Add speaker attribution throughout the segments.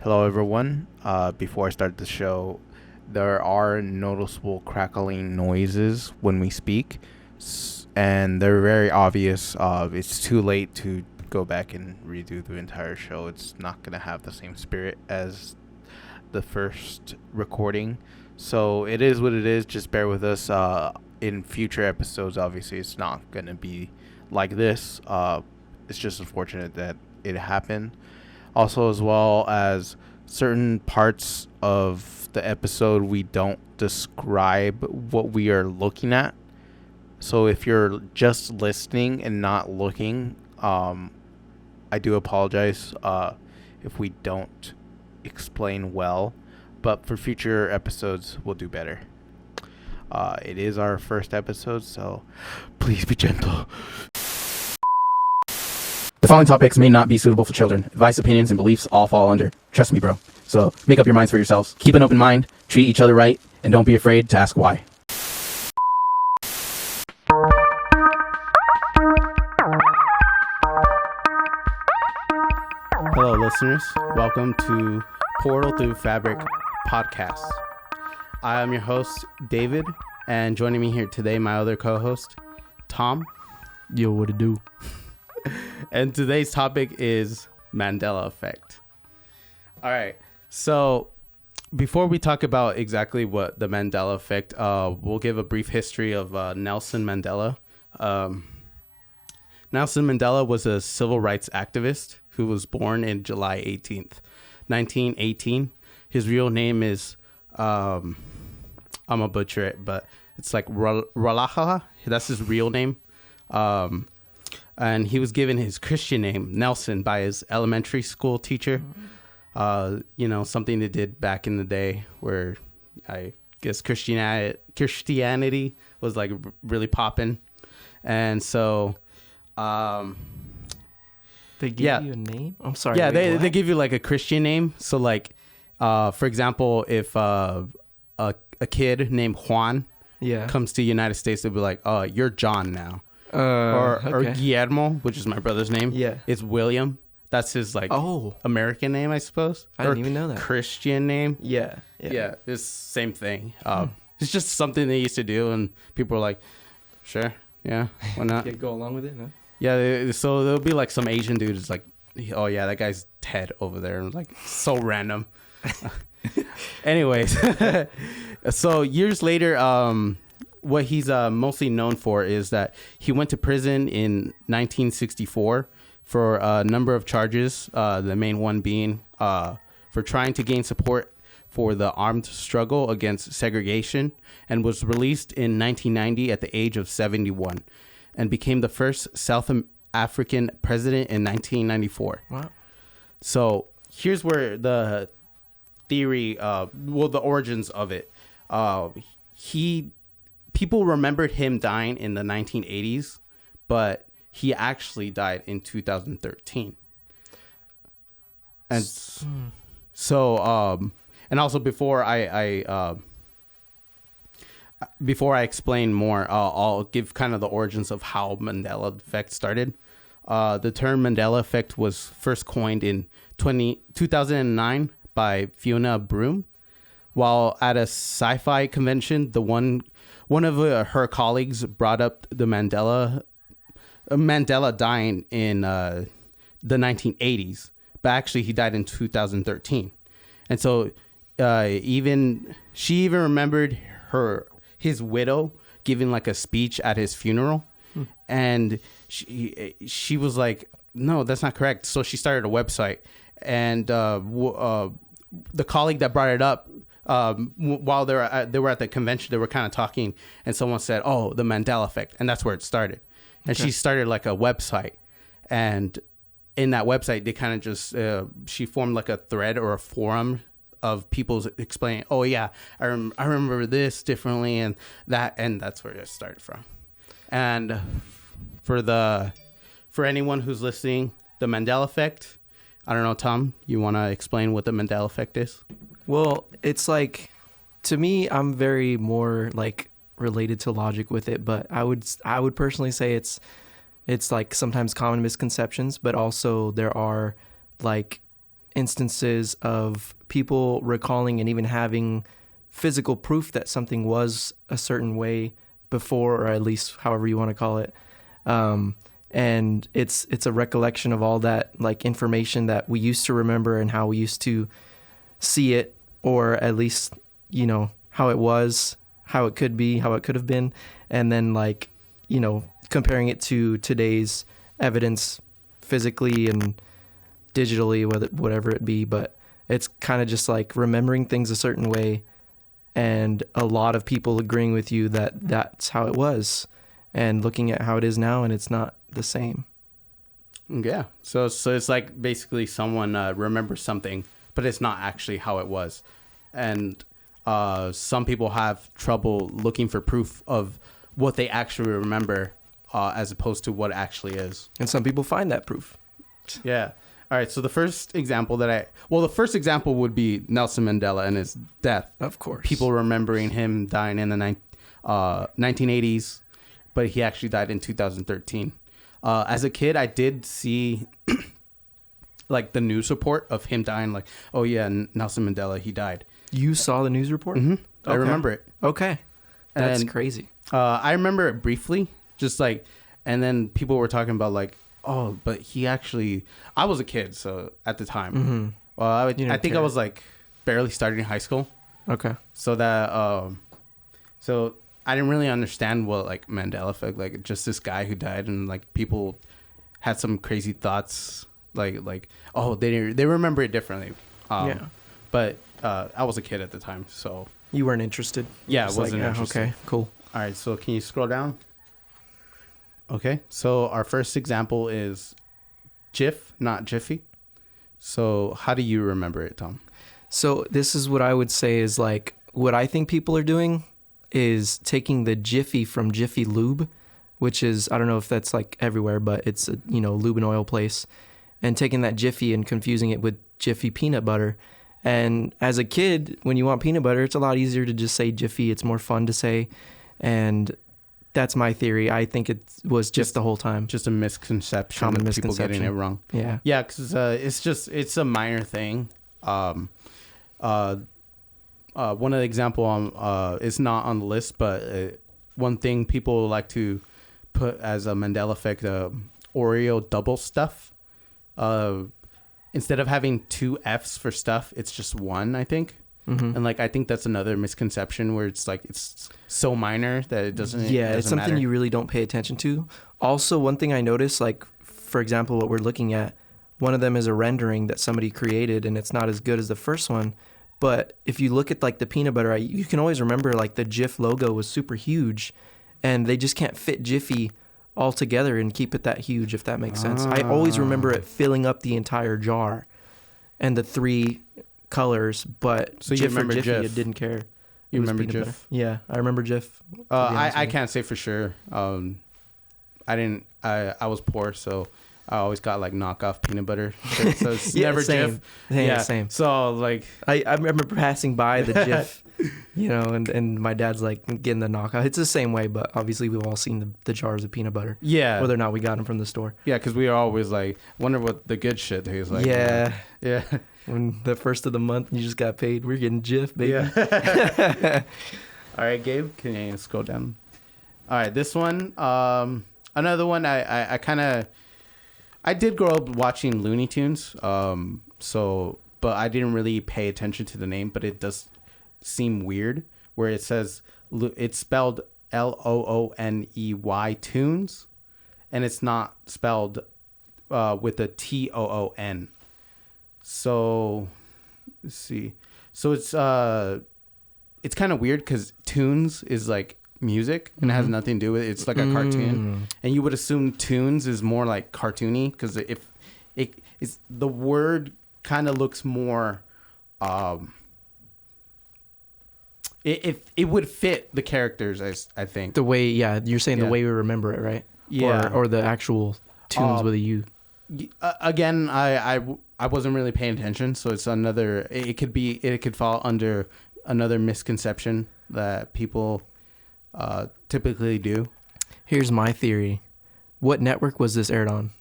Speaker 1: Hello, everyone. Before I start the show, there are noticeable crackling noises when we speak, and they're very obvious. It's too late to go back and redo the entire show. It's not going to have the same spirit as the first recording. So it is what it is. Just bear with us. In future episodes, obviously, it's not going to be like this. It's just unfortunate that it happened. Also, as well as certain parts of the episode, we don't describe what we are looking at. So if you're just listening and not looking, I do apologize if we don't explain well. But for future episodes, we'll do better. It is our first episode, so please be gentle.
Speaker 2: The following topics may not be suitable for children. Advice, opinions, and beliefs all fall under. Trust me, bro. So make up your minds for yourselves. Keep an open mind, treat each other right, and don't be afraid to ask why.
Speaker 1: Hello, listeners. Welcome to Portal Through Fabric podcast. I am your host, David, and joining me here today, my other co-host, Tom.
Speaker 3: Yo, what to do?
Speaker 1: And today's topic is Mandela Effect. All right. So before we talk about exactly what the Mandela Effect, we'll give a brief history of Nelson Mandela. Nelson Mandela was a civil rights activist who was born in July 18th, 1918. His real name is, I'm going to butcher it, but it's like Ralaha. That's his real name. And he was given his Christian name, Nelson, by his elementary school teacher. Something they did back in the day where I guess Christianity was like really popping. And so...
Speaker 3: They give you a name? I'm sorry.
Speaker 1: Yeah, they give you like a Christian name. So like, for example, if a kid named Juan comes to the United States, they'll be like, oh, you're John now. Or Guillermo, which is my brother's name.
Speaker 3: Yeah.
Speaker 1: It's William. That's his American name, I suppose.
Speaker 3: I didn't even know that.
Speaker 1: Christian name.
Speaker 3: Yeah.
Speaker 1: Yeah, it's same thing. It's just something they used to do, and people were like, sure, yeah, why not?
Speaker 3: Go along with it, huh?
Speaker 1: Yeah, so there'll be like some Asian dude who's like, oh yeah, that guy's Ted over there. And like, so random. Anyways, so years later, what he's mostly known for is that he went to prison in 1964 for a number of charges, the main one being for trying to gain support for the armed struggle against segregation, and was released in 1990 at the age of 71 and became the first South African president in 1994.
Speaker 3: Wow.
Speaker 1: So here's where the theory, the origins of it. People remembered him dying in the 1980s, but he actually died in 2013. And so, and also before I explain more, I'll give kind of the origins of how Mandela Effect started. The term Mandela Effect was first coined in 2009 by Fiona Broom, while at a sci-fi convention. One of her colleagues brought up the Mandela dying in the 1980s, but actually he died in 2013, and so she even remembered his widow giving like a speech at his funeral, and she was like, no, that's not correct. So she started a website, and the colleague that brought it up, while they were at the convention, they were kind of talking, and someone said, oh, the Mandela Effect, and that's where it started. And she started like a website, and in that website they kind of just she formed like a thread or a forum of people explaining, oh yeah, I remember this differently, and that's where it started from. And for anyone who's listening, the Mandela Effect, I don't know, Tom, you want to explain what the Mandela Effect is?
Speaker 3: Well, it's like, to me, I'm very more like related to logic with it, but I would personally say it's like sometimes common misconceptions, but also there are like instances of people recalling and even having physical proof that something was a certain way before, or at least however you want to call it. And it's a recollection of all that like information that we used to remember and how we used to see it, or at least, you know, how it was, how it could be, how it could have been. And then like, you know, comparing it to today's evidence physically and digitally, whatever it be. But it's kind of just like remembering things a certain way, and a lot of people agreeing with you that that's how it was, and looking at how it is now, and it's not the same.
Speaker 1: Yeah. So it's like basically someone remembers something, but it's not actually how it was. And some people have trouble looking for proof of what they actually remember, as opposed to what actually is.
Speaker 3: And some people find that proof.
Speaker 1: Yeah. All right. So the first example would be Nelson Mandela and his death.
Speaker 3: Of course.
Speaker 1: People remembering him dying in the 1980s, but he actually died in 2013. As a kid, I did see like the news report of him dying. Like, oh yeah, Nelson Mandela, he died.
Speaker 3: You saw the news report?
Speaker 1: Mm-hmm.
Speaker 3: Okay.
Speaker 1: I remember it.
Speaker 3: Okay. That's
Speaker 1: And,
Speaker 3: crazy.
Speaker 1: I remember it briefly, just like, and then people were talking about like, oh, but he actually. I was a kid, so at the time, well, I think I was like barely starting high school.
Speaker 3: Okay.
Speaker 1: So that, so I didn't really understand what like Mandela Effect, like just this guy who died, and like people had some crazy thoughts, like oh they remember it differently. Yeah. But I was a kid at the time, so
Speaker 3: You weren't interested?
Speaker 1: yeah, I
Speaker 3: Just
Speaker 1: wasn't
Speaker 3: like,
Speaker 1: interested.
Speaker 3: okay, cool.
Speaker 1: All right, so can you scroll down? Okay, so our first example is GIF, not Jiffy. So how do you remember it, Tom?
Speaker 3: So this is what I would say is like, what I think people are doing is taking the Jiffy from Jiffy Lube, which is, I don't know if that's like everywhere, but it's a, you know, lube and oil place, and taking that Jiffy and confusing it with Jiffy peanut butter. And as a kid, when you want peanut butter, it's a lot easier to just say Jiffy. It's more fun to say. And that's my theory. I think it was just the whole time.
Speaker 1: Just a misconception.
Speaker 3: Common
Speaker 1: of people
Speaker 3: misconception.
Speaker 1: getting it wrong.
Speaker 3: Yeah.
Speaker 1: Yeah, because it's a minor thing. One of the example is not on the list, but one thing people like to put as a Mandela Effect, Oreo double stuff. Instead of having two F's for stuff, it's just one, I think. Mm-hmm. And like I think that's another misconception where it's like it's so minor that it doesn't.
Speaker 3: Yeah, it's something
Speaker 1: matter.
Speaker 3: you really don't pay attention to. Also, one thing I noticed, like for example, what we're looking at, one of them is a rendering that somebody created, and it's not as good as the first one. But if you look at like the peanut butter, you can always remember like the Jif logo was super huge, and they just can't fit Jiffy all together and keep it that huge, if that makes sense. I always remember it filling up the entire jar and the three colors, but
Speaker 1: so you remember
Speaker 3: Jiffy,
Speaker 1: Jif.
Speaker 3: it didn't care.
Speaker 1: You
Speaker 3: It was
Speaker 1: remember
Speaker 3: peanut
Speaker 1: Jif?
Speaker 3: butter. Yeah, I remember Jif.
Speaker 1: I can't say for sure. I was poor, so I always got like knockoff peanut butter. So it's
Speaker 3: Yeah,
Speaker 1: never
Speaker 3: same.
Speaker 1: Jif.
Speaker 3: Yeah, same.
Speaker 1: So like
Speaker 3: I remember passing by the Jif, you know, and my dad's like getting the knockout. It's the same way, but obviously we've all seen the jars of peanut butter.
Speaker 1: yeah,
Speaker 3: Whether or not we got them from the store.
Speaker 1: yeah, because we are always like wonder what the good shit tastes like.
Speaker 3: Yeah.
Speaker 1: Yeah.
Speaker 3: When the first of the month you just got paid, we're getting Jif, baby.
Speaker 1: Yeah. All right, Gabe, can you scroll down? All right, this one, another one. I did grow up watching Looney Tunes, but I didn't really pay attention to the name. But it does seem weird where it says it's spelled Looney Tunes, and it's not spelled with a TOON. So let's see. So it's kind of weird because tunes is like music and it has nothing to do with it. It's like a cartoon, and you would assume tunes is more like cartoony because if it's the word kind of looks more it would fit the characters, I think.
Speaker 3: The way, yeah, you're saying the way we remember it, right?
Speaker 1: Yeah.
Speaker 3: Or the actual tunes with a U.
Speaker 1: Again, I wasn't really paying attention, so it's another. It could fall under another misconception that people typically do.
Speaker 3: Here's my theory. What network was this aired on?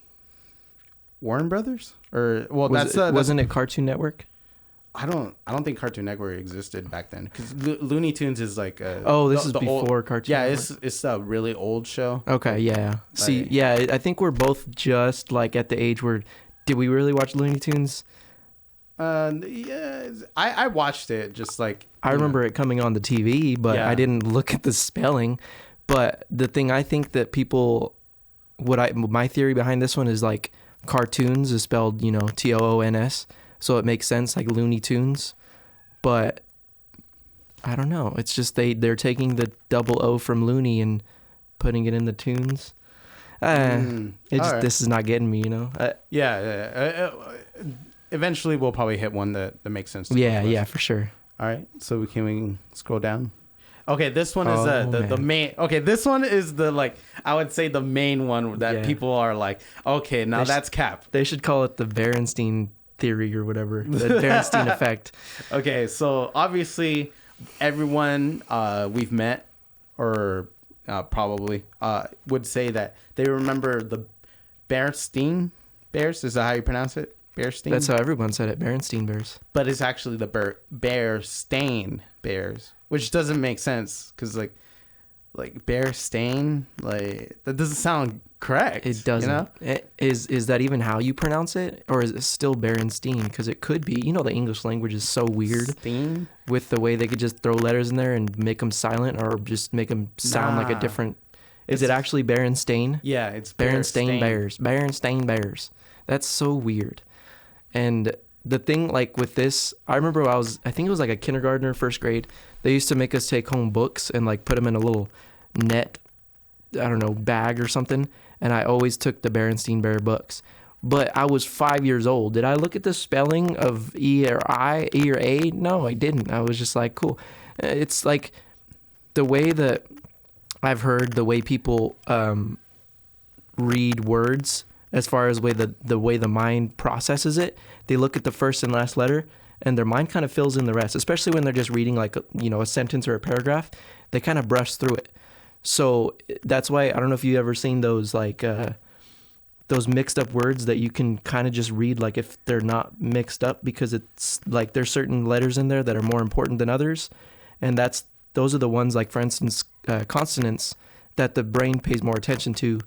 Speaker 1: Warren Brothers, or well,
Speaker 3: Wasn't it Cartoon Network?
Speaker 1: I don't think Cartoon Network existed back then, because Looney Tunes is like
Speaker 3: this is before Cartoon
Speaker 1: yeah,
Speaker 3: Network.
Speaker 1: it's a really old show.
Speaker 3: Okay, yeah. See,
Speaker 1: Like-
Speaker 3: yeah, I think we're both just like at the age where, did we really watch Looney Tunes?
Speaker 1: Yeah, I watched it just like
Speaker 3: I remember it coming on the TV, but
Speaker 1: Yeah.
Speaker 3: I didn't look at the spelling. But the thing I think that people, my theory behind this one is like cartoons is spelled, Toons, so it makes sense, like Looney Tunes. But I don't know. It's just they're taking the double O from Looney and putting it in the tunes.
Speaker 1: Alright.
Speaker 3: This is not getting me,
Speaker 1: yeah. Eventually, we'll probably hit one that makes sense. To both of us.
Speaker 3: Yeah, for sure.
Speaker 1: All right, so we can scroll down. Okay, this one is the
Speaker 3: man.
Speaker 1: main. Okay, this one is the I would say the main one that
Speaker 3: Yeah.
Speaker 1: people are like, okay, now that's cap.
Speaker 3: They should call it the Berenstein theory or whatever, the Berenstein effect.
Speaker 1: Okay, so obviously everyone we've met or probably would say that they remember the Berenstein Bears. Is that how you pronounce it? Berenstein?
Speaker 3: That's how everyone said it, Berenstein Bears.
Speaker 1: But it's actually the Berenstein Bears, which doesn't make sense because like Berenstein, like that doesn't sound correct.
Speaker 3: It doesn't.
Speaker 1: You know?
Speaker 3: Is that even how you pronounce it, or is it still Berenstein? Because it could be. The English language is so weird
Speaker 1: Steen?
Speaker 3: with the way they could just throw letters in there and make them silent, or just make them sound like a
Speaker 1: Nah.
Speaker 3: different. Is it actually Berenstain?
Speaker 1: Yeah, it's
Speaker 3: Berenstain Bears. Berenstain Bears. That's so weird. And the thing, like with this, I remember I think it was like a kindergartner, first grade. They used to make us take home books and like put them in a little net, I don't know, bag or something. And I always took the Berenstein Bear books. But I was 5 years old. Did I look at the spelling of E or A? No, I didn't. I was just like, cool. It's like the way that I've heard the way people read words, as far as the way the mind processes it. They look at the first and last letter, and their mind kind of fills in the rest, especially when they're just reading like a sentence or a paragraph. They kind of brush through it. So that's why, I don't know if you've ever seen those like those mixed up words that you can kind of just read like if they're not mixed up, because it's like there's certain letters in there that are more important than others, and those are the ones, like for instance consonants, that the brain pays more attention to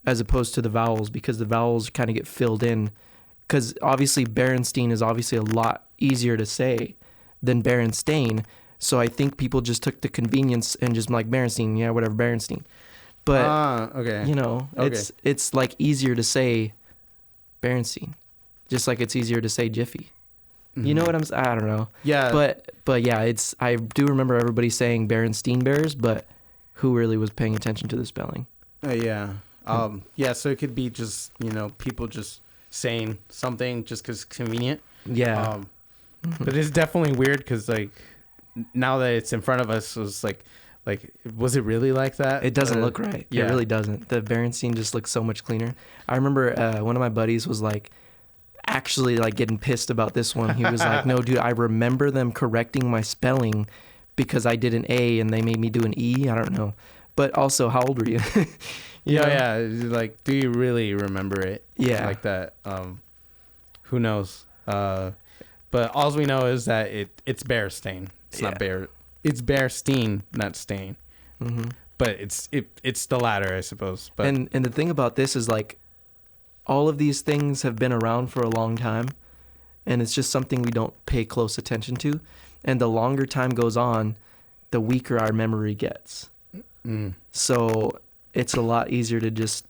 Speaker 3: as opposed to the vowels, because the vowels kind of get filled in. Because obviously Berenstein is obviously a lot easier to say than Berenstain. So I think people just took the convenience and just like Berenstein, yeah, whatever, Berenstein. But
Speaker 1: okay.
Speaker 3: Okay. It's like easier to say Berenstein, just like it's easier to say Jiffy.
Speaker 1: Mm-hmm.
Speaker 3: You know what I don't know.
Speaker 1: Yeah.
Speaker 3: But yeah, I do remember everybody saying Berenstein Bears, but who really was paying attention to the spelling?
Speaker 1: Yeah. Yeah, so it could be just, people just saying something just because it's convenient.
Speaker 3: Yeah.
Speaker 1: But it's definitely weird because, like, now that it's in front of us, it's like, was it really like that?
Speaker 3: It doesn't look right.
Speaker 1: Yeah.
Speaker 3: It really doesn't. The Berenstein just looks so much cleaner. I remember one of my buddies was like, actually like getting pissed about this one. He was like, no, dude, I remember them correcting my spelling because I did an A and they made me do an E. I don't know. But also, how old were you?
Speaker 1: Yeah. Like, do you really remember it?
Speaker 3: Yeah.
Speaker 1: Like that. Who knows? But all we know is that it's Berenstein. It's not Bear. It's Berenstein, not Stain.
Speaker 3: Mm-hmm.
Speaker 1: But it's the latter, I suppose. But
Speaker 3: And the thing about this is like, all of these things have been around for a long time, and it's just something we don't pay close attention to. And the longer time goes on, the weaker our memory gets. So it's a lot easier to just,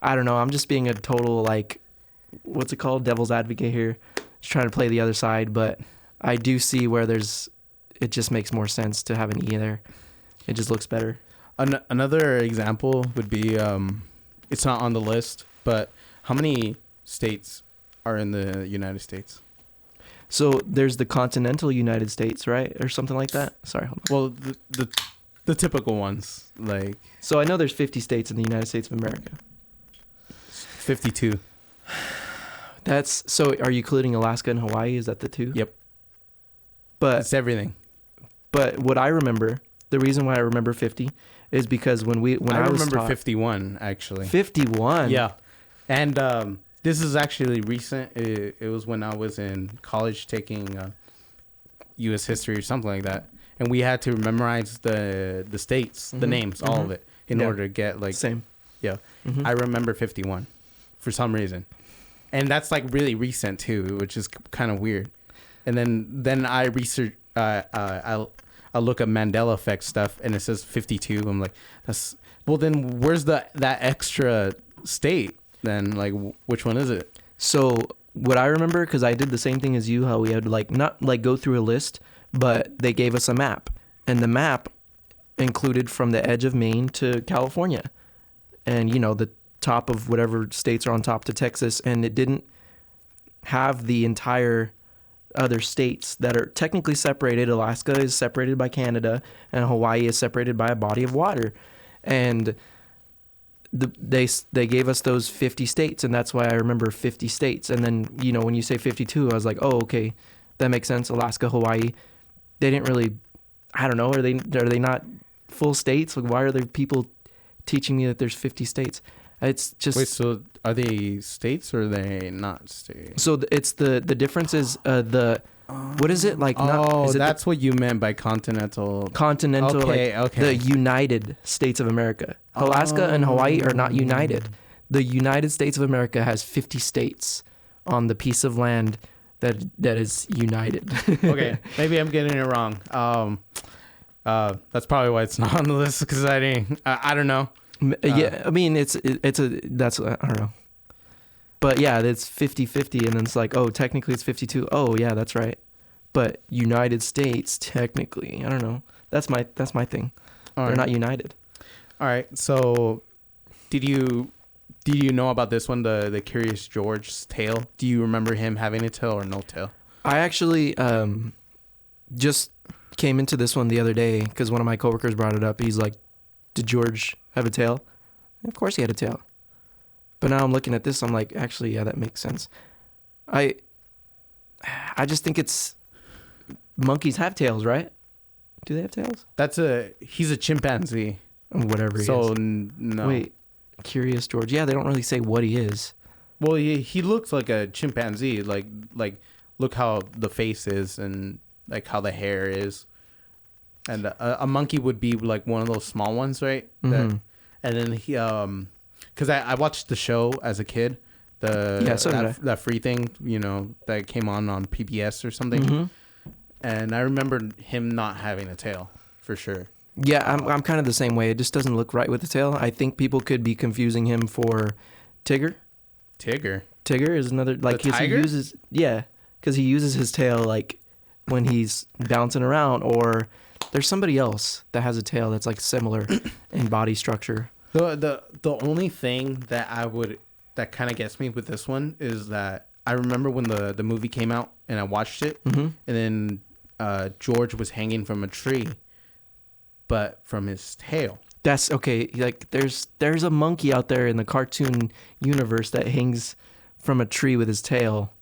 Speaker 3: I don't know, I'm just being a total, like, what's it called, devil's advocate here, just trying to play the other side. But I do see where it just makes more sense to have an E there. It just looks better.
Speaker 1: Another example would be, it's not on the list, but how many states are in the United States?
Speaker 3: So there's the continental United States, right? Or something like that. Sorry, hold on.
Speaker 1: Well, the typical ones, like...
Speaker 3: So I know there's 50 states in the United States of America.
Speaker 1: 52.
Speaker 3: So are you including Alaska and Hawaii? Is that the two?
Speaker 1: Yep.
Speaker 3: But
Speaker 1: It's everything.
Speaker 3: But what I remember, the reason why I remember 50 is because when I was
Speaker 1: remember
Speaker 3: taught,
Speaker 1: 51, actually.
Speaker 3: 51.
Speaker 1: Yeah. And This is actually recent. It was when I was in college taking U.S. history or something like that, and we had to memorize the states, the names, all of it, in order to get like
Speaker 3: Same.
Speaker 1: Yeah, I remember 51 for some reason, and that's like really recent too, which is kind of weird. And then I research. I look at Mandela Effect stuff, and it says 52. I'm like, that's well. Then where's that extra state? Then like, which one is it?
Speaker 3: So what I remember, because I did the same thing as you, how we had to like not like go through a list, but they gave us a map, and the map included from the edge of Maine to California, and you know the top of whatever states are on top to Texas, and it didn't have the entire other states that are technically separated. Alaska is separated by Canada, and Hawaii is separated by a body of water, and they gave us those 50 states, and that's why I remember 50 states. And then, you know, when you say 52, I was like, oh, okay, that makes sense. Alaska, Hawaii, they didn't really, I don't know, are they not full states? Like, why are there people teaching me that there's 50 states? It's just...
Speaker 1: Wait, so are they states or are they not states?
Speaker 3: So it's the difference is what is it like?
Speaker 1: Oh, that's what you meant by continental.
Speaker 3: Continental,
Speaker 1: okay,
Speaker 3: like
Speaker 1: okay.
Speaker 3: the United States of America. Alaska and Hawaii are not united. The United States of America has 50 states on the piece of land that is united.
Speaker 1: Okay, maybe I'm getting it wrong. That's probably why it's not on the list, because I don't know.
Speaker 3: Yeah, I mean that's I don't know. But yeah, it's 50-50, and then it's like, oh, technically it's 52. Oh yeah, that's right. But United States, technically, I don't know. That's my thing. They're not united.
Speaker 1: All right. So, did you know about this one, the Curious George's tail? Do you remember him having a tail or no tail?
Speaker 3: I actually just came into this one the other day because one of my coworkers brought it up. He's like, "Did George have a tail?" Of course he had a tail. But now I'm looking at this, I'm like, actually, yeah, that makes sense. I just think it's monkeys have tails, right? Do they have tails?
Speaker 1: He's a chimpanzee.
Speaker 3: Whatever he is.
Speaker 1: So no.
Speaker 3: Wait, Curious George. Yeah, they don't really say what he is.
Speaker 1: Well, he looks like a chimpanzee. Like look how the face is and like how the hair is. And a monkey would be like one of those small ones, right?
Speaker 3: Mm-hmm.
Speaker 1: And then he because I watched the show as a kid, that free thing, you know, that came on PBS or something,
Speaker 3: mm-hmm.
Speaker 1: and I remember him not having a tail for sure.
Speaker 3: Yeah, I'm kind of the same way. It just doesn't look right with the tail. I think people could be confusing him for Tigger. Tigger is another like
Speaker 1: the tiger?
Speaker 3: Because he uses his tail like when he's bouncing around, or there's somebody else that has a tail that's like similar in body structure.
Speaker 1: The only thing that kind of gets me with this one is that I remember when the movie came out and I watched it,
Speaker 3: mm-hmm.
Speaker 1: and then George was hanging from a tree, but from his tail.
Speaker 3: That's okay. Like there's a monkey out there in the cartoon universe that hangs from a tree with his tail.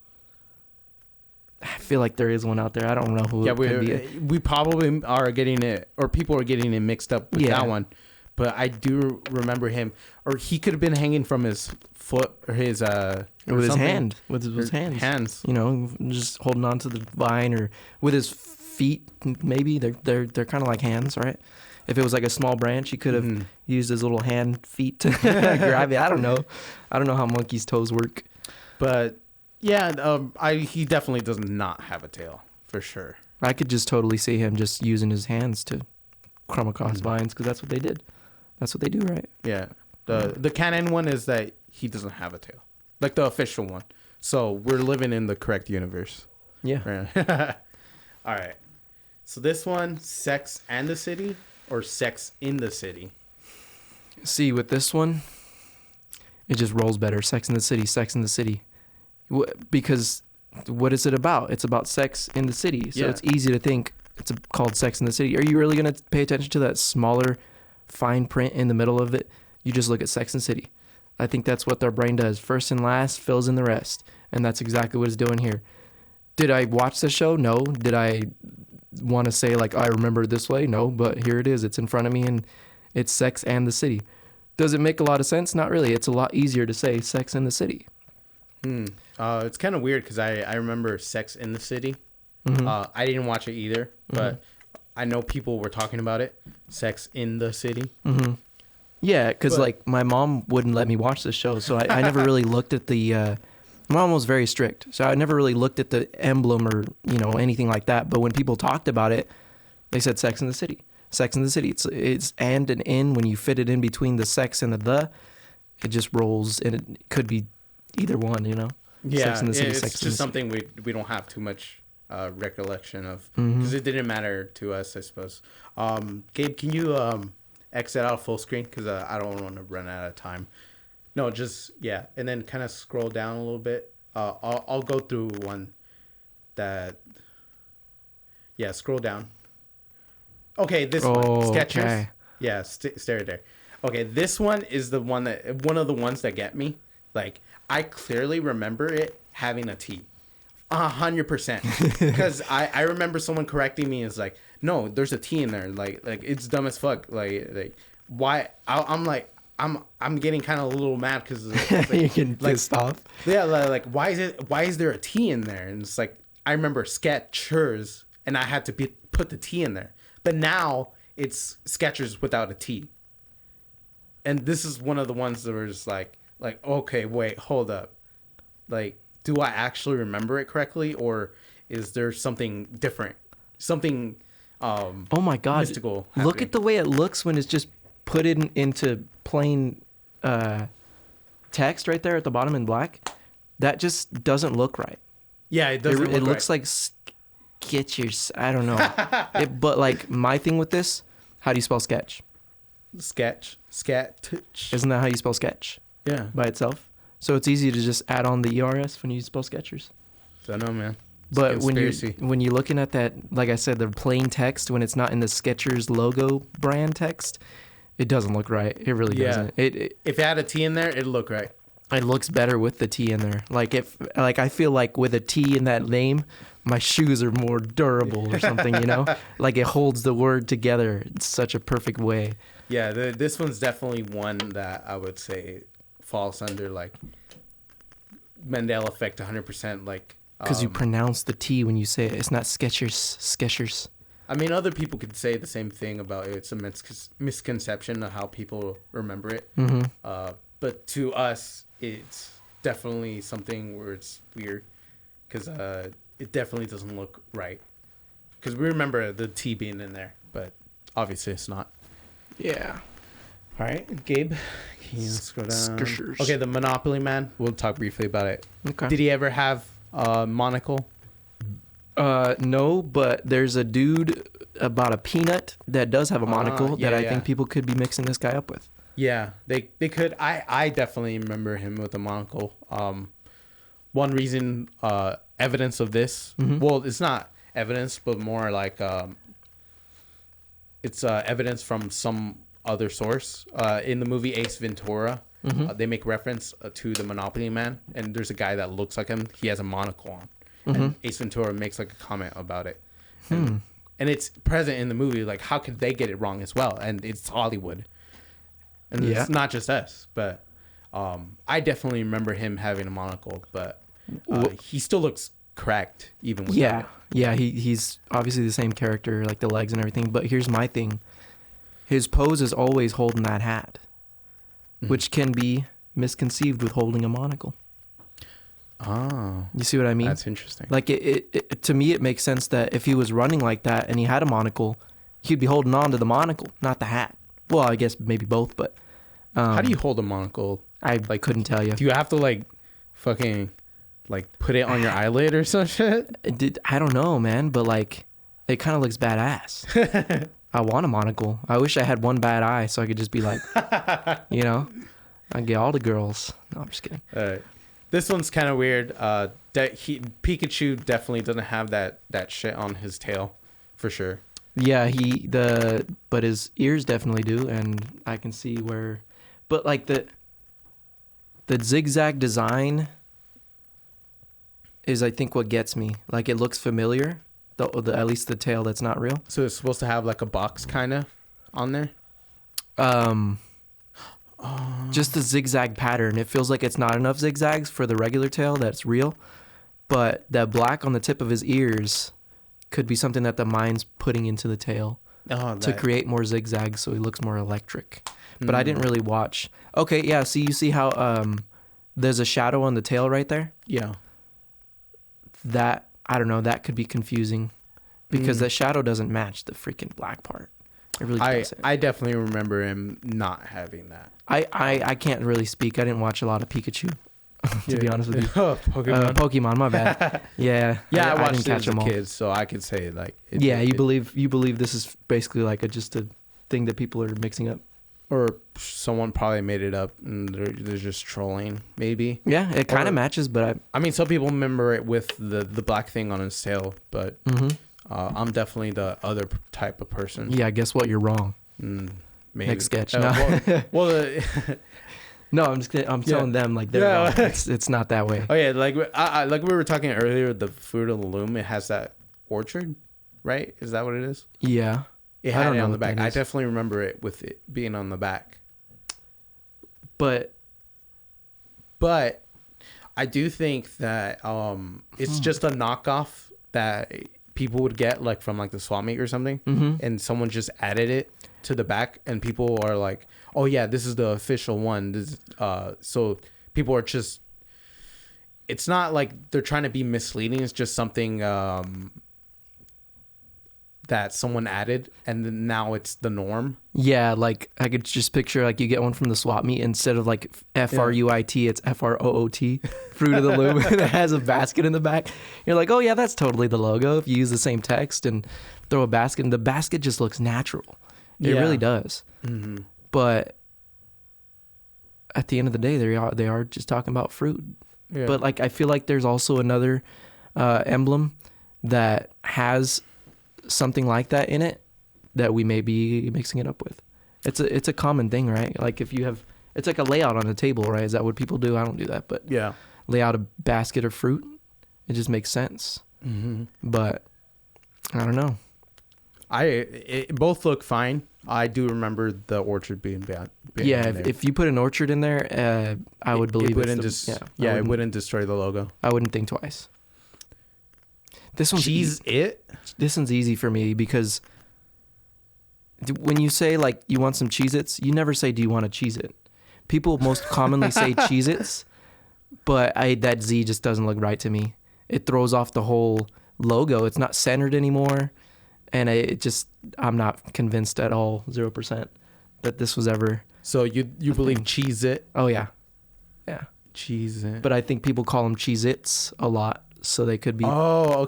Speaker 3: I feel like there is one out there. I don't know who it could be.
Speaker 1: We probably are getting it, or people are getting it mixed up with that one. But I do remember him, or he could have been hanging from his foot or his
Speaker 3: with his hand, with his hands. You know, just holding on to the vine, or with his feet. Maybe they're kind of like hands, right? If it was like a small branch, he could have used his little feet to grab it. I don't know how monkeys' toes work,
Speaker 1: but yeah, he definitely does not have a tail for sure.
Speaker 3: I could just totally see him just using his hands to crumb across vines, because that's what they did. That's what they do, right?
Speaker 1: Yeah. The canon one is that he doesn't have a tail, like the official one. So we're living in the correct universe.
Speaker 3: Yeah.
Speaker 1: Right. All right. So this one, Sex and the City or Sex in the City?
Speaker 3: See, with this one, it just rolls better. Sex in the City, Sex in the City. Because what is it about? It's about sex in the city. So It's easy to think it's called Sex in the City. Are you really going to pay attention to that smaller fine print in the middle of it? You just look at Sex and City. I think that's what their brain does. First and last fills in the rest. And that's exactly what it's doing here. Did I watch the show? No. Did I want to say, like, I remember it this way? No. But here it is. It's in front of me, and it's Sex and the City. Does it make a lot of sense? Not really. It's a lot easier to say Sex and the City.
Speaker 1: It's kind of weird because I remember Sex in the City. I didn't watch it either, but I know people were talking about it. Sex in the City.
Speaker 3: Yeah, because like my mom wouldn't let me watch this show, so I never really looked at the. My mom was very strict, so I never really looked at the emblem or anything like that. But when people talked about it, they said Sex in the City. Sex in the City. It's and in when you fit it in between the sex and the, it just rolls, and it could be either one.
Speaker 1: Yeah,
Speaker 3: Sex in the City.
Speaker 1: it's
Speaker 3: Sex in the
Speaker 1: just
Speaker 3: City.
Speaker 1: something we don't have too much recollection of because it didn't matter to us, I suppose. Gabe, can you exit out full screen because I don't want to run out of time. No, just and then kind of scroll down a little bit. I'll go through one that. Yeah, scroll down. Okay, this one, Skechers.
Speaker 3: Okay.
Speaker 1: Yeah, stay there. Okay, this one is one of the ones that get me. Like, I clearly remember it having a T, 100%. Because I remember someone correcting me. It's like, no, there's a T in there. Like it's dumb as fuck. Like why? I'm like, I'm getting kind of a little mad because
Speaker 3: You're getting pissed off.
Speaker 1: Yeah, like why is there a T in there? And it's like I remember Skechers, and I had to put the T in there. But now it's Skechers without a T. And this is one of the ones that were just like okay, wait, hold up. Like, do I actually remember it correctly, or is there something different? Something
Speaker 3: oh my god,
Speaker 1: mystical
Speaker 3: look
Speaker 1: happening?
Speaker 3: at the way it looks when it's just put into plain text right there at the bottom in black. That just doesn't look right.
Speaker 1: Yeah, it doesn't.
Speaker 3: It looks like Skechers. I don't know. But like my thing with this, how do you spell sketch?
Speaker 1: Sketch.
Speaker 3: Isn't that how you spell sketch?
Speaker 1: Yeah,
Speaker 3: By itself. So it's easy to just add on the ERS when you spell Skechers.
Speaker 1: don't know, man. It's
Speaker 3: But
Speaker 1: conspiracy.
Speaker 3: when you're looking at that, like I said, the plain text when it's not in the Skechers logo brand text, it doesn't look right. It really doesn't. It
Speaker 1: if it had a T in there, it'd look right.
Speaker 3: it looks better with the T in there. Like I feel like with a T in that name, my shoes are more durable or something. Like it holds the word together in such a perfect way.
Speaker 1: Yeah, this one's definitely one that I would say falls under like Mandela Effect 100%. Like
Speaker 3: Because you pronounce the T when you say it. It's not Skechers.
Speaker 1: I mean, other people could say the same thing about it. It's a misconception of how people remember it. But to us, it's definitely something where it's weird because it definitely doesn't look right. Because we remember the T being in there, but obviously it's not.
Speaker 3: Yeah.
Speaker 1: All right, Gabe, can you scroll down?
Speaker 3: Skechers.
Speaker 1: Okay, the Monopoly Man. We'll talk briefly about it.
Speaker 3: Okay.
Speaker 1: Did he ever have a monocle?
Speaker 3: No, but there's a dude about a peanut that does have a monocle that I think people could be mixing this guy up with.
Speaker 1: Yeah, they could. I definitely remember him with a monocle. One reason, evidence of this. Well, it's not evidence, but more like it's evidence from some other source. In the movie Ace Ventura, they make reference to the Monopoly Man, and there's a guy that looks like him. He has a monocle on, and Ace Ventura makes like a comment about it. And it's present in the movie. Like, how could they get it wrong as well? And it's Hollywood. And it's not just us, but I definitely remember him having a monocle, but he still looks correct even with that.
Speaker 3: Yeah, he's obviously the same character, like the legs and everything, but here's my thing. His pose is always holding that hat, which can be misconceived with holding a monocle.
Speaker 1: Oh,
Speaker 3: You see what I mean?
Speaker 1: that's interesting.
Speaker 3: Like it to me, it makes sense that if he was running like that and he had a monocle, he'd be holding on to the monocle, not the hat. Well, I guess maybe both, but
Speaker 1: How do you hold a monocle?
Speaker 3: I couldn't tell you.
Speaker 1: Do you have to like fucking like put it on your eyelid or some shit?
Speaker 3: I don't know, man, but like it kind of looks badass. I want a monocle. I wish I had one bad eye so I could just be like, I'd get all the girls. No, I'm just kidding.
Speaker 1: This one's kind of weird. Pikachu definitely doesn't have that shit on his tail, for sure.
Speaker 3: Yeah, but his ears definitely do, and I can see where, but like the zigzag design is, I think, what gets me. Like it looks familiar, at least the tail that's not real.
Speaker 1: So it's supposed to have like a box kind of on there.
Speaker 3: Just the zigzag pattern. It feels like it's not enough zigzags for the regular tail that's real, but that black on the tip of his ears could be something that the mind's putting into the tail to create more zigzags so he looks more electric. But I didn't really watch. Okay, yeah, see, you see how there's a shadow on the tail right there?
Speaker 1: Yeah.
Speaker 3: That, I don't know, that could be confusing because that shadow doesn't match the freaking black part. It really doesn't.
Speaker 1: I definitely remember him not having that.
Speaker 3: I can't really speak. I didn't watch a lot of Pikachu, to be honest with you.
Speaker 1: Pokemon.
Speaker 3: Pokemon, my bad. Yeah.
Speaker 1: Yeah, I watched
Speaker 3: didn't
Speaker 1: it
Speaker 3: catch
Speaker 1: as a
Speaker 3: them all.
Speaker 1: kid, so I could say like.
Speaker 3: You believe this is basically like just a thing that people are mixing up.
Speaker 1: Or someone probably made it up and they're just trolling, maybe.
Speaker 3: Yeah, it kind of matches, but
Speaker 1: I mean, some people remember it with the black thing on his tail, but I'm definitely the other type of person.
Speaker 3: Yeah, guess what? You're wrong.
Speaker 1: Maybe.
Speaker 3: Next sketch.
Speaker 1: No,
Speaker 3: I'm just kidding. I'm telling them like they're wrong. It's not that way.
Speaker 1: Oh yeah, like like we were talking earlier, the Fruit of the Loom, it has that orchard, right? Is that what it is?
Speaker 3: Yeah.
Speaker 1: It had it on the back. I definitely remember it with it being on the back.
Speaker 3: But
Speaker 1: I do think that it's just a knockoff that people would get like from like the swap meet or something, and someone just added it to the back, and people are like, "Oh yeah, this is the official one." This, so people are just. It's not like they're trying to be misleading. It's just something that someone added, and then now it's the norm.
Speaker 3: Yeah, like I could just picture like you get one from the swap meet, instead of like FRUIT, it's FROOT, Fruit of the Loom, and it has a basket in the back. You're like, oh yeah, that's totally the logo. If you use the same text and throw a basket, and the basket just looks natural. It really does. Mm-hmm. But at the end of the day, they are just talking about fruit. Yeah. But like I feel like there's also another emblem that has something like that in it that we may be mixing it up with. It's a common thing, right? Like if you have, it's like a layout on a table, right? Is that what people do? I don't do that, but
Speaker 1: yeah,
Speaker 3: lay out a basket of fruit. It just makes sense. Mm-hmm. But I don't know.
Speaker 1: Both look fine. I do remember the orchard being bad.
Speaker 3: If you put an orchard in there, I would believe
Speaker 1: it wouldn't it wouldn't destroy the logo.
Speaker 3: I wouldn't think twice. This one's This one's easy for me because when you say like you want some Cheez-Its, you never say do you want a Cheez-It. People most commonly say Cheez-Its, but that Z just doesn't look right to me. It throws off the whole logo. It's not centered anymore, and I'm not convinced at all, 0%, that this was ever.
Speaker 1: So you believe Cheez-It?
Speaker 3: Oh yeah,
Speaker 1: Cheez-It.
Speaker 3: But I think people call them Cheez-Its a lot. So they could be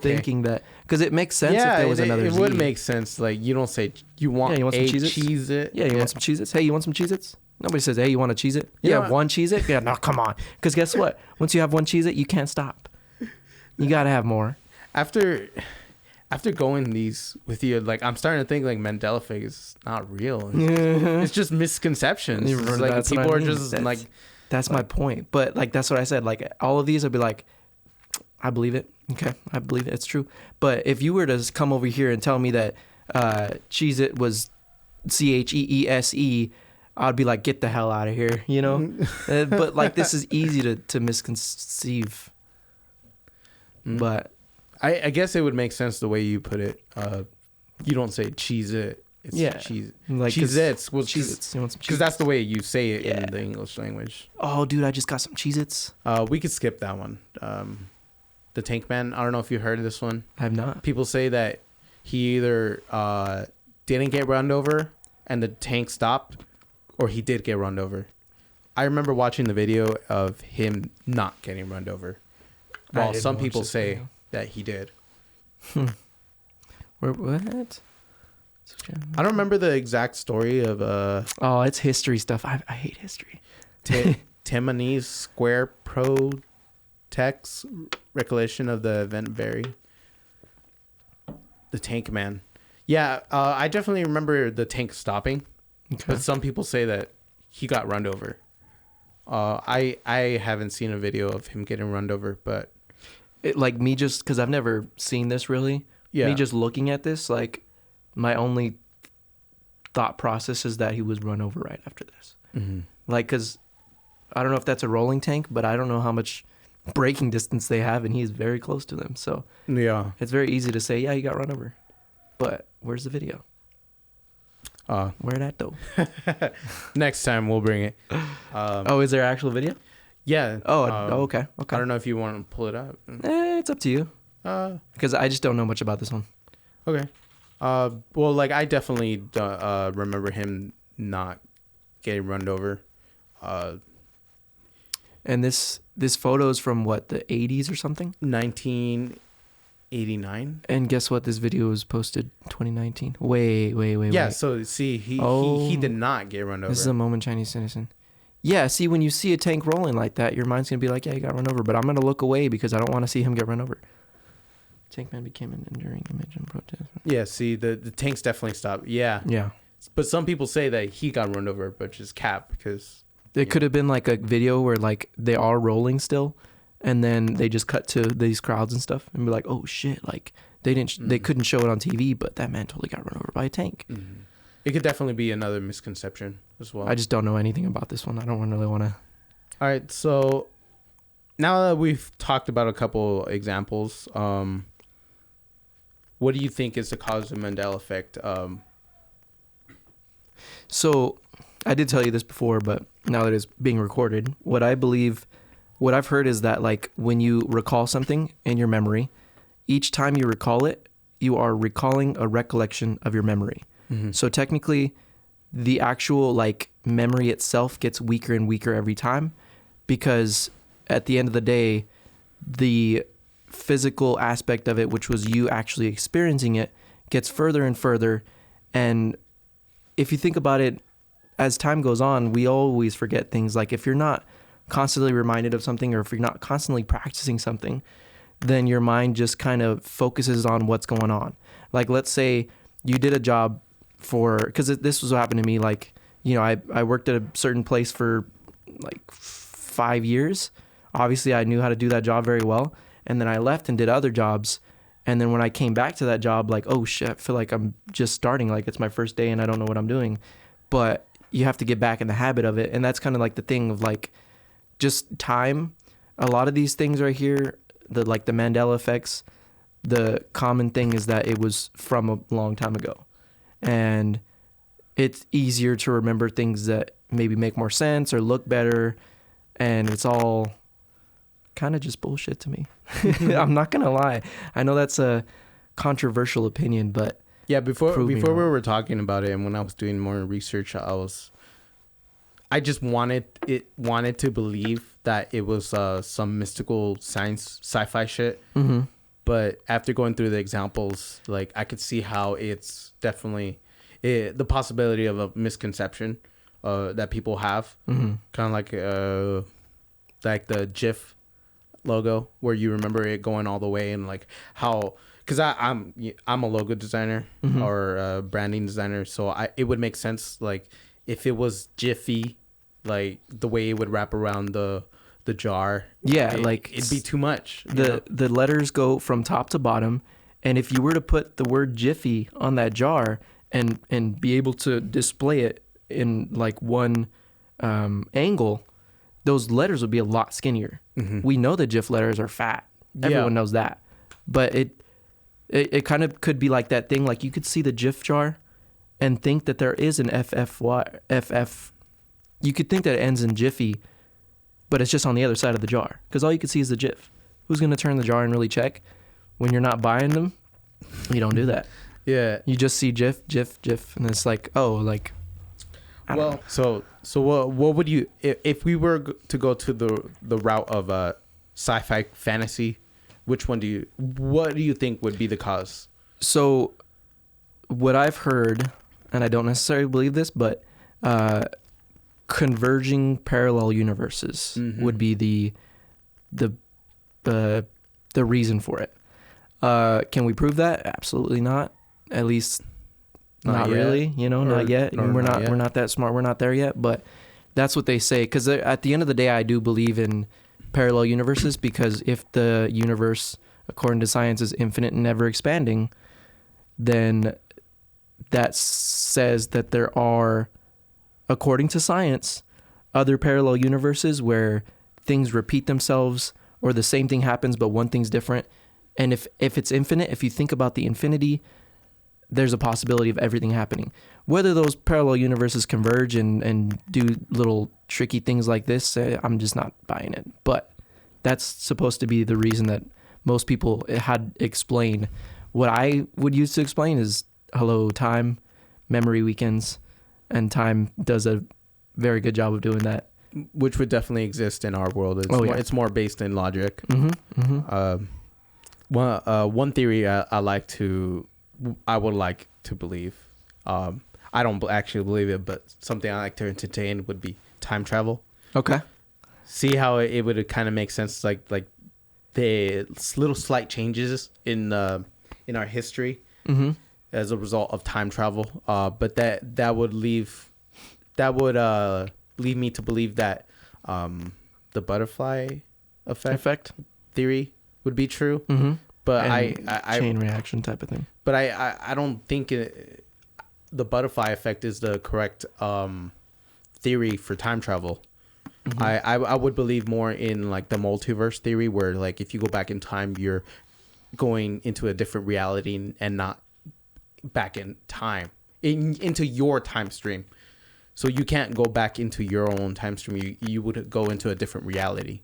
Speaker 3: thinking that, because it makes sense if there was another
Speaker 1: Z. It would make sense. Like you don't say you want some Cheez-It.
Speaker 3: Yeah, you want some Cheez-Its? Hey, you want some Cheez-Its? Nobody says, hey, you want a Cheez-It? Yeah, one Cheez-It? Yeah, no, come on. Because guess what? Once you have one Cheez-It, you can't stop. You got to have more.
Speaker 1: After going these with you, like I'm starting to think like Mandela Effect is not real. It's just misconceptions. It's like people are just like.
Speaker 3: That's my point. But like that's what I said. Like all of these, I'd be like, I believe it. Okay, I believe it. It's true. But if you were to come over here and tell me that Cheez-It was CHEESE, I'd be like, get the hell out of here, you know? But like this is easy to misconceive. But
Speaker 1: I guess it would make sense the way you put it. You don't say Cheez-It. It's cheese. Like Cheez-Its. Well,
Speaker 3: Cheez-Its.
Speaker 1: Because that's the way you say it in the English language.
Speaker 3: Oh, dude, I just got some Cheez-Its.
Speaker 1: We could skip that one. The Tank Man. I don't know if you heard of this one.
Speaker 3: I have not.
Speaker 1: People say that he either didn't get run over and the tank stopped, or he did get run over. I remember watching the video of him not getting run over, while some people say that he did.
Speaker 3: What?
Speaker 1: I don't remember the exact story of.
Speaker 3: Oh, it's history stuff. I hate history.
Speaker 1: Timonese Square Pro Text recollection of the event vary. The Tank Man. Yeah, I definitely remember the tank stopping, but some people say that he got run over. I haven't seen a video of him getting run over, but
Speaker 3: like me, just because I've never seen this really. Yeah. Me just looking at this, like my only thought process is that he was run over right after this. Mm-hmm. Like, because I don't know if that's a rolling tank, but I don't know how much braking distance they have, and he's very close to them. So
Speaker 1: Yeah.
Speaker 3: it's very easy to say, yeah, he got run over. But where's the video? Where that though?
Speaker 1: Next time we'll bring it.
Speaker 3: Is there actual video?
Speaker 1: Yeah.
Speaker 3: Okay.
Speaker 1: I don't know if you want to pull it up.
Speaker 3: It's up to you. Because I just don't know much about this one.
Speaker 1: Okay. Well, like I definitely don't, remember him not getting run over.
Speaker 3: And this photo is from what, the 80s or something?
Speaker 1: 1989.
Speaker 3: And guess what? This video was posted 2019. Wait.
Speaker 1: Yeah. So see, he did not get run over.
Speaker 3: This is a moment Chinese citizen. Yeah. See, when you see a tank rolling like that, your mind's gonna be like, yeah, he got run over. But I'm gonna look away because I don't want to see him get run over. Tank man became an enduring image in protest.
Speaker 1: Yeah. See, the tanks definitely stopped. Yeah.
Speaker 3: Yeah.
Speaker 1: But some people say that he got run over, but just cap because
Speaker 3: it could have been like a video where like they are rolling still, and then they just cut to these crowds and stuff and be like, oh shit, like they they couldn't show it on TV, but that man totally got run over by a tank.
Speaker 1: Mm-hmm. It could definitely be another misconception as well.
Speaker 3: I just don't know anything about this one. I don't really want to.
Speaker 1: All right, so now that we've talked about a couple examples, what do you think is the cause of Mandela Effect?
Speaker 3: So I did tell you this before, but now that it's being recorded, what I've heard is that like when you recall something in your memory, each time you recall it, you are recalling a recollection of your memory. Mm-hmm. So technically, the actual like memory itself gets weaker and weaker every time, because at the end of the day, the physical aspect of it, which was you actually experiencing it, gets further and further. And if you think about it, as time goes on, we always forget things. Like if you're not constantly reminded of something, or if you're not constantly practicing something, then your mind just kind of focuses on what's going on. Like let's say you did a job because this was what happened to me. Like, you know, I worked at a certain place for like 5 years. Obviously I knew how to do that job very well. And then I left and did other jobs. And then when I came back to that job, like, oh shit, I feel like I'm just starting. Like it's my first day and I don't know what I'm doing. But you have to get back in the habit of it. And that's kind of like the thing of like just time. A lot of these things right here, the Mandela effects, the common thing is that it was from a long time ago. And it's easier to remember things that maybe make more sense or look better. And it's all kind of just bullshit to me. I'm not going to lie. I know that's a controversial opinion, but
Speaker 1: yeah, before we were talking about it, and when I was doing more research, I just wanted to believe that it was some mystical science sci-fi shit. Mm-hmm. But after going through the examples, like I could see how it's definitely the possibility of a misconception that people have. Mm-hmm. Kind of like the GIF logo, where you remember it going all the way, and like how, because I'm a logo designer, mm-hmm. or a branding designer, so it would make sense like if it was Jiffy, like the way it would wrap around the jar. Yeah, it'd be too much.
Speaker 3: The letters go from top to bottom, and if you were to put the word Jiffy on that jar and be able to display it in like one angle, those letters would be a lot skinnier. Mm-hmm. We know the GIF letters are fat. Everyone knows that. But it kind of could be like that thing, like you could see the GIF jar and think that there is an FF. You could think that it ends in Jiffy, but it's just on the other side of the jar, because all you could see is the GIF. Who's going to turn the jar and really check? When you're not buying them, you don't do that.
Speaker 1: Yeah.
Speaker 3: You just see GIF, and it's like, oh, like, I don't know.
Speaker 1: So what would you, if we were to go to the route of sci-fi fantasy, what do you think would be the cause?
Speaker 3: So what I've heard, and I don't necessarily believe this, but converging parallel universes, mm-hmm. would be the reason for it. Can we prove that? Absolutely not. At least not really, not yet. We're not that smart. We're not there yet, but that's what they say. Because at the end of the day, I do believe in parallel universes, because if the universe, according to science, is infinite and never expanding, then that says that there are, according to science, other parallel universes where things repeat themselves or the same thing happens but one thing's different. And if it's infinite, if you think about the infinity, there's a possibility of everything happening. Whether those parallel universes converge and do little tricky things like this, I'm just not buying it. But that's supposed to be the reason that most people had explained. What I would use to explain is, hello, time, memory weakens, and time does a very good job of doing that.
Speaker 1: Which would definitely exist in our world. It's more based in logic. One theory I would like to believe. I don't actually believe it, but something I like to entertain would be time travel.
Speaker 3: Okay.
Speaker 1: See how it would kind of make sense, like the little slight changes in our history as a result of time travel. But that would lead me to believe that the butterfly effect theory would be true. But I
Speaker 3: chain reaction type of thing.
Speaker 1: But I don't think the butterfly effect is the correct theory for time travel. I would believe more in like the multiverse theory, where like if you go back in time, you're going into a different reality and not back in time into your time stream. So you can't go back into your own time stream. You would go into a different reality.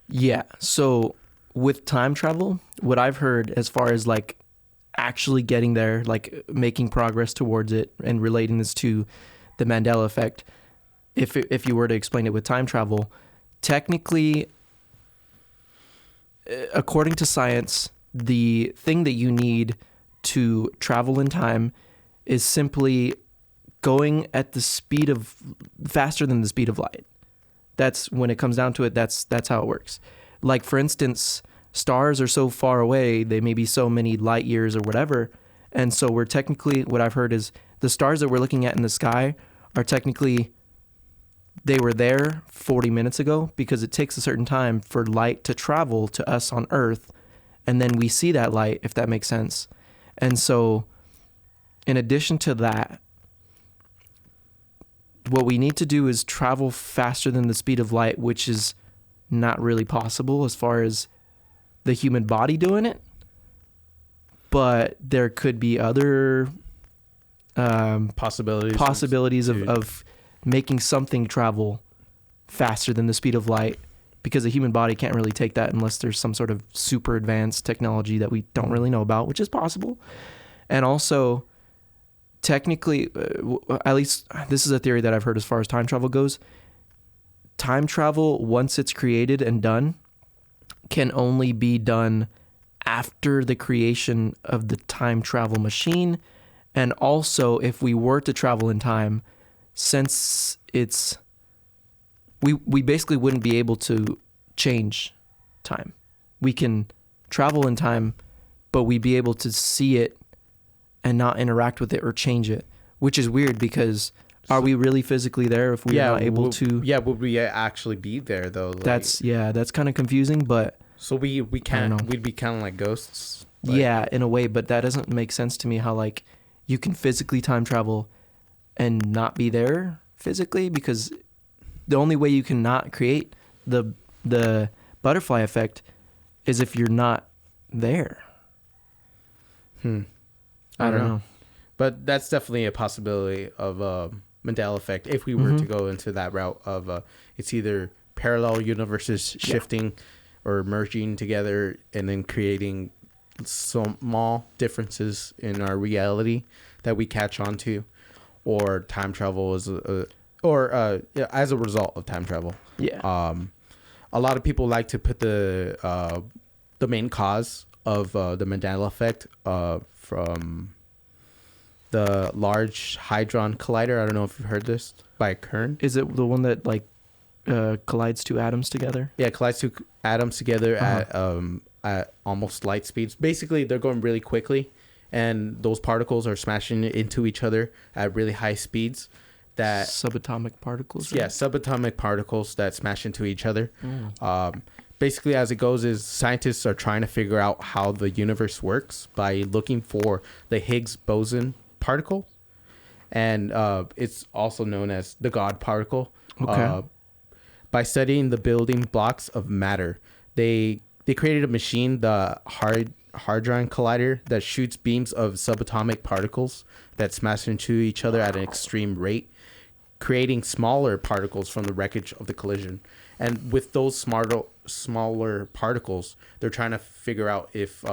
Speaker 3: Yeah. So with time travel, what I've heard as far as like actually getting there, like making progress towards it and relating this to the Mandela effect, if you were to explain it with time travel, technically, according to science, the thing that you need to travel in time is simply going at the speed of faster than the speed of light. That's when it comes down to it. That's how it works. Like for instance, stars are so far away, they may be so many light years or whatever. And so we're technically, what I've heard is the stars that we're looking at in the sky are technically, they were there 40 minutes ago because it takes a certain time for light to travel to us on Earth. And then we see that light, if that makes sense. And so in addition to that, what we need to do is travel faster than the speed of light, which is not really possible as far as the human body doing it. But there could be other possibilities of making something travel faster than the speed of light, because the human body can't really take that unless there's some sort of super advanced technology that we don't really know about, which is possible. And also, technically, at least this is a theory that I've heard as far as time travel goes. Time travel, once it's created and done, can only be done after the creation of the time travel machine. And also, if we were to travel in time, since it's, we basically wouldn't be able to change time. We can travel in time, but we'd be able to see it and not interact with it or change it, which is weird because are we really physically there if we're not able to?
Speaker 1: Yeah, would we actually be there though? Like,
Speaker 3: that's kind of confusing, but
Speaker 1: so we can't. We'd be kind of like ghosts. Like,
Speaker 3: yeah, in a way, but that doesn't make sense to me. How like you can physically time travel and not be there physically, because the only way you can not create the butterfly effect is if you're not there.
Speaker 1: I don't know. But that's definitely a possibility of Mandela effect if we were to go into that route of it's either parallel universes shifting or merging together and then creating small differences in our reality that we catch on to, or time travel is as a result of time travel. Yeah. A lot of people like to put the main cause of the Mandela effect from the Large Hadron Collider. I don't know if you've heard this by Kern.
Speaker 3: Is it the one that like collides two atoms together?
Speaker 1: Yeah, collides two atoms together at almost light speeds. Basically, they're going really quickly, and those particles are smashing into each other at really high speeds. That
Speaker 3: subatomic particles. Right?
Speaker 1: Yeah, subatomic particles that smash into each other. Basically, as it goes, is scientists are trying to figure out how the universe works by looking for the Higgs boson particle, and it's also known as the God particle.
Speaker 3: Okay.
Speaker 1: by studying the building blocks of matter. They created a machine, the Hadron Collider, that shoots beams of subatomic particles that smash into each other at an extreme rate, creating smaller particles from the wreckage of the collision. And with those smaller particles, they're trying to figure out if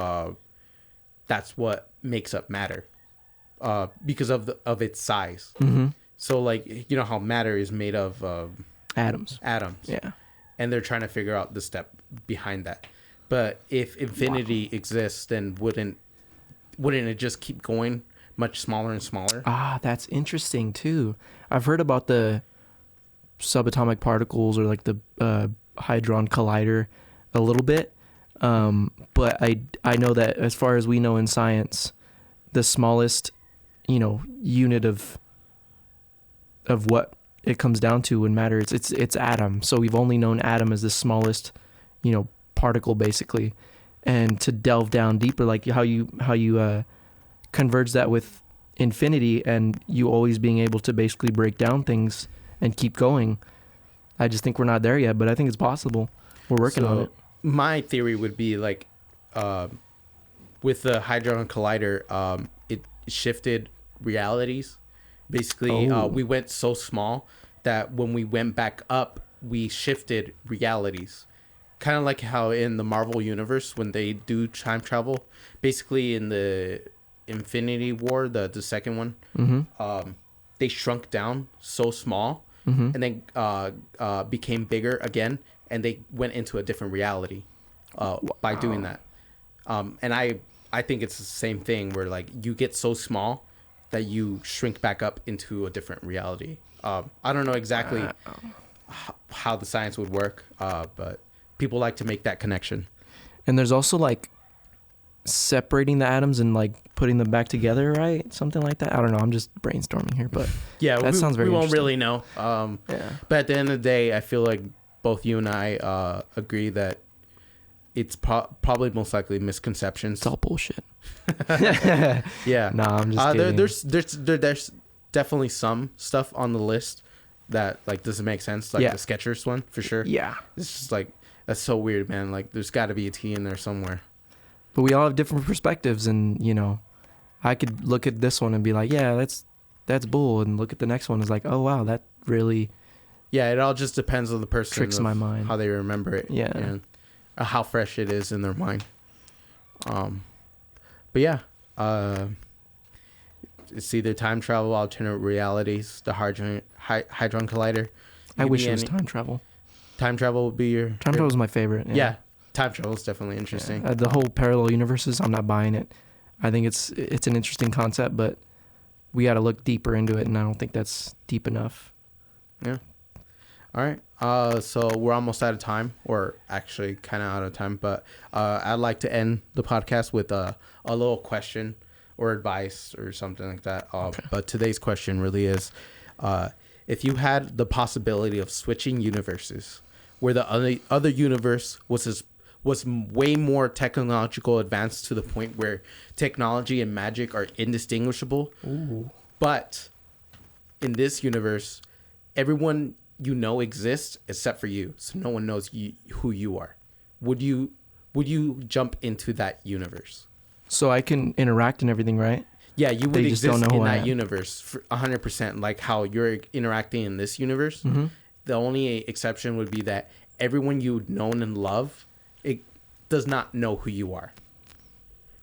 Speaker 1: that's what makes up matter, because of its size.
Speaker 3: Mm-hmm.
Speaker 1: So, like, you know how matter is made of
Speaker 3: Atoms.
Speaker 1: Yeah. And they're trying to figure out the step behind that. But if infinity exists, then wouldn't it just keep going much smaller and smaller?
Speaker 3: That's interesting too. I've heard about the subatomic particles, or like the Hadron Collider a little bit. But I know that as far as we know in science, the smallest, unit of what it comes down to in matter, it's atom. So we've only known atom as the smallest, particle basically. And to delve down deeper, like how you converge that with infinity, and you always being able to basically break down things and keep going. I just think we're not there yet, but I think it's possible. We're working on it.
Speaker 1: My theory would be like, with the Hadron Collider, it shifted realities. Basically, we went so small that when we went back up, we shifted realities. Kind of like how in the Marvel universe, when they do time travel, basically in the Infinity War, the second one,
Speaker 3: Mm-hmm.
Speaker 1: They shrunk down so small,
Speaker 3: Mm-hmm.
Speaker 1: and then became bigger again, and they went into a different reality by doing that. And I think it's the same thing where, like, you get so small that you shrink back up into a different reality. I don't know exactly how the science would work, but people like to make that connection.
Speaker 3: And there's also like separating the atoms and like putting them back together, right? Something like that. I don't know. I'm just brainstorming here, but
Speaker 1: yeah,
Speaker 3: that sounds very
Speaker 1: we won't
Speaker 3: interesting.
Speaker 1: really know.
Speaker 3: Yeah.
Speaker 1: But at the end of the day, I feel like both you and I agree that it's probably most likely misconceptions.
Speaker 3: It's all bullshit.
Speaker 1: Yeah.
Speaker 3: Nah, I'm just kidding.
Speaker 1: There's definitely some stuff on the list that, like, doesn't make sense, like
Speaker 3: Yeah.
Speaker 1: the Skechers one for sure.
Speaker 3: Yeah.
Speaker 1: It's just like, that's so weird, man. Like, there's got to be a T in there somewhere.
Speaker 3: But we all have different perspectives, and I could look at this one and be like, yeah, that's bull, and look at the next one is like, oh wow, that really
Speaker 1: Yeah, it all just depends on the person,
Speaker 3: tricks
Speaker 1: of
Speaker 3: my mind.
Speaker 1: how they remember it.
Speaker 3: Yeah.
Speaker 1: And how fresh it is in their mind. But yeah, it's either time travel, alternate realities, the Hadron Collider.
Speaker 3: I
Speaker 1: Could
Speaker 3: wish
Speaker 1: be
Speaker 3: it was
Speaker 1: any-
Speaker 3: time travel.
Speaker 1: Time travel would be your
Speaker 3: Time travel is my favorite.
Speaker 1: Yeah, time travel is definitely interesting.
Speaker 3: Yeah. The whole parallel universes, I'm not buying it. I think it's an interesting concept, but we got to look deeper into it, and I don't think that's deep enough.
Speaker 1: Yeah. All right. So we're almost out of time, or actually kind of out of time, but I'd like to end the podcast with a little question or advice or something like that.
Speaker 3: Okay.
Speaker 1: But today's question really is, if you had the possibility of switching universes, where the other universe was way more technological advanced to the point where technology and magic are indistinguishable.
Speaker 3: Ooh.
Speaker 1: But in this universe, everyone exists except for you, so no one knows who you are. Would you jump into that universe?
Speaker 3: So I can interact and everything, right?
Speaker 1: Yeah, you would
Speaker 3: They just don't
Speaker 1: exist
Speaker 3: know
Speaker 1: in
Speaker 3: who I
Speaker 1: that
Speaker 3: am.
Speaker 1: universe for 100%, like how you're interacting in this universe.
Speaker 3: Mm-hmm.
Speaker 1: The only exception would be that everyone you've known and love, it does not know who you are.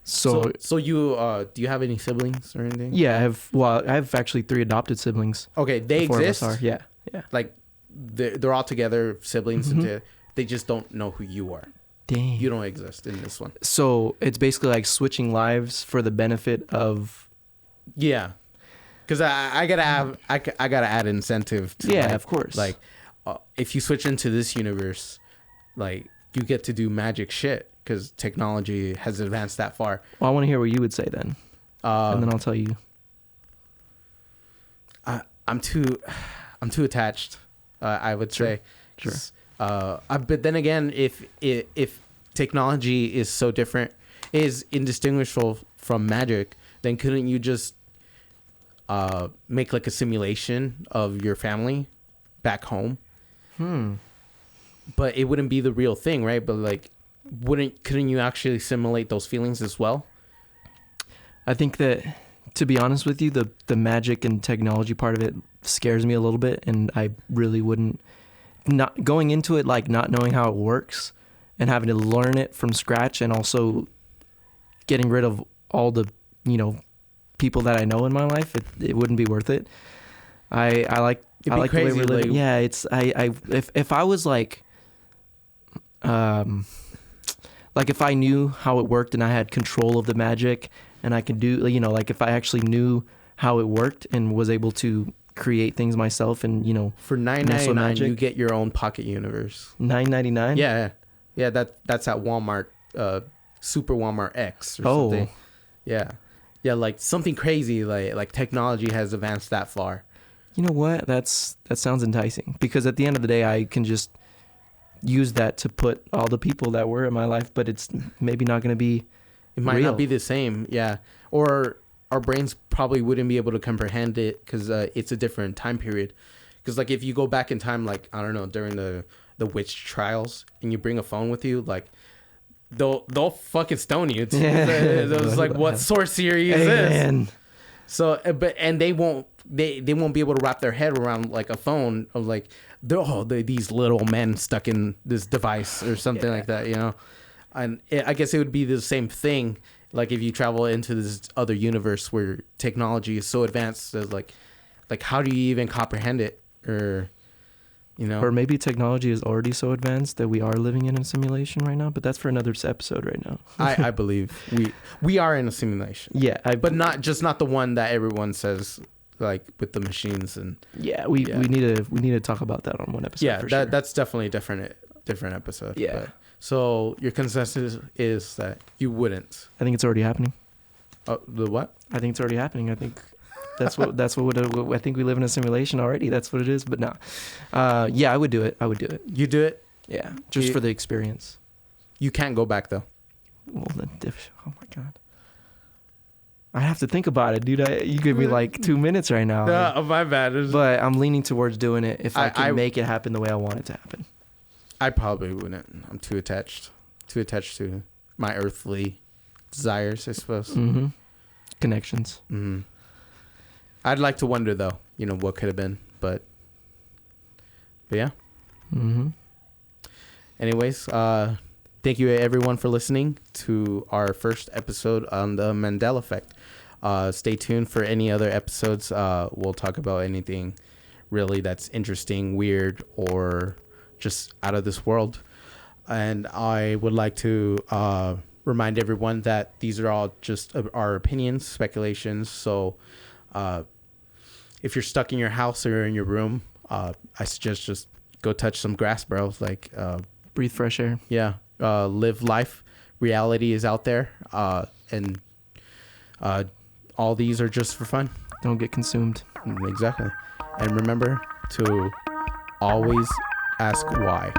Speaker 3: So
Speaker 1: you do you have any siblings or anything?
Speaker 3: yeah, I have actually 3 adopted siblings.
Speaker 1: Okay, they
Speaker 3: The 4 of us
Speaker 1: exist.
Speaker 3: are. Yeah.
Speaker 1: Like they're all together, siblings,
Speaker 3: Mhm.
Speaker 1: and they just don't know who you are.
Speaker 3: Dang.
Speaker 1: You don't exist in this one.
Speaker 3: So it's basically like switching lives for the benefit of.
Speaker 1: Yeah, because I gotta add incentive to
Speaker 3: Yeah, of course.
Speaker 1: Like if you switch into this universe, like you get to do magic shit because technology has advanced that far.
Speaker 3: Well, I want to hear what you would say then, and then I'll tell you.
Speaker 1: I'm too attached. I would say.
Speaker 3: Sure.
Speaker 1: But then again, if technology is so different, is indistinguishable from magic, then couldn't you just make like a simulation of your family back home? but it wouldn't be the real thing, right? But like, couldn't you actually simulate those feelings as well?
Speaker 3: I think that, to be honest with you, the magic and technology part of it scares me a little bit, and I really wouldn't, not going into it like not knowing how it works and having to learn it from scratch, and also getting rid of all the, you know, people that I know in my life. It wouldn't be worth it. I like
Speaker 1: It'd
Speaker 3: I
Speaker 1: be
Speaker 3: like the way
Speaker 1: crazy,
Speaker 3: we're living.
Speaker 1: like-
Speaker 3: Yeah, it's if I was like if I knew how it worked and I had control of the magic and I could do, you know, like if I actually knew how it worked and was able to create things myself, and, you know,
Speaker 1: For
Speaker 3: Muscle
Speaker 1: $9.99,
Speaker 3: magic.
Speaker 1: you get your own pocket universe.
Speaker 3: $9.99.
Speaker 1: Yeah. That's at Walmart, Super Walmart X or
Speaker 3: Oh.
Speaker 1: something. Yeah, like something crazy, like technology has advanced that far.
Speaker 3: You know what? That sounds enticing, because at the end of the day, I can just use that to put all the people that were in my life, but it's maybe not going to be.
Speaker 1: It might
Speaker 3: real.
Speaker 1: not be the same, yeah. Or our brains probably wouldn't be able to comprehend it because it's a different time period. Because like if you go back in time, like I don't know, during the witch trials, and you bring a phone with you, like they'll fucking stone you. It's like, what sorcery is this?
Speaker 3: Man.
Speaker 1: So, and they won't be able to wrap their head around like a phone of like they're these little men stuck in this device or something like that, you know. And I guess it would be the same thing, like if you travel into this other universe where technology is so advanced that like how do you even comprehend it, or you know?
Speaker 3: Or maybe technology is already so advanced that we are living in a simulation right now, but that's for another episode right now.
Speaker 1: I believe we are in a simulation.
Speaker 3: Yeah,
Speaker 1: But not the one that everyone says, like with the machines and
Speaker 3: we need to talk about that on one episode.
Speaker 1: yeah,
Speaker 3: for sure.
Speaker 1: that's definitely a different episode.
Speaker 3: Yeah.
Speaker 1: But, so your consensus is that you wouldn't.
Speaker 3: I think it's already happening.
Speaker 1: The what?
Speaker 3: I think it's already happening. I think that's what I think we live in a simulation already. That's what it is. But no, yeah, I would do it.
Speaker 1: You do it.
Speaker 3: Yeah, just for the experience.
Speaker 1: You can't go back though.
Speaker 3: Well, oh my god, I have to think about it, dude. You give me like 2 minutes right now.
Speaker 1: Oh, my bad.
Speaker 3: But I'm leaning towards doing it if I can
Speaker 1: I-
Speaker 3: make it happen the way I want it to happen.
Speaker 1: I probably wouldn't. I'm too attached to my earthly desires, I suppose.
Speaker 3: Mm-hmm. Connections.
Speaker 1: Mm-hmm. I'd like to wonder though, you know, what could have been, but yeah.
Speaker 3: Mm-hmm.
Speaker 1: Anyways, thank you everyone for listening to our first episode on the Mandela Effect. Stay tuned for any other episodes. We'll talk about anything really that's interesting, weird, or just out of this world. And I would like to remind everyone that these are all just our opinions, speculations. So if you're stuck in your house or in your room, I suggest just go touch some grass, bro. Like
Speaker 3: Breathe fresh air.
Speaker 1: yeah, live life. Reality is out there, and all these are just for fun.
Speaker 3: Don't get consumed.
Speaker 1: Exactly. And remember to always ask why.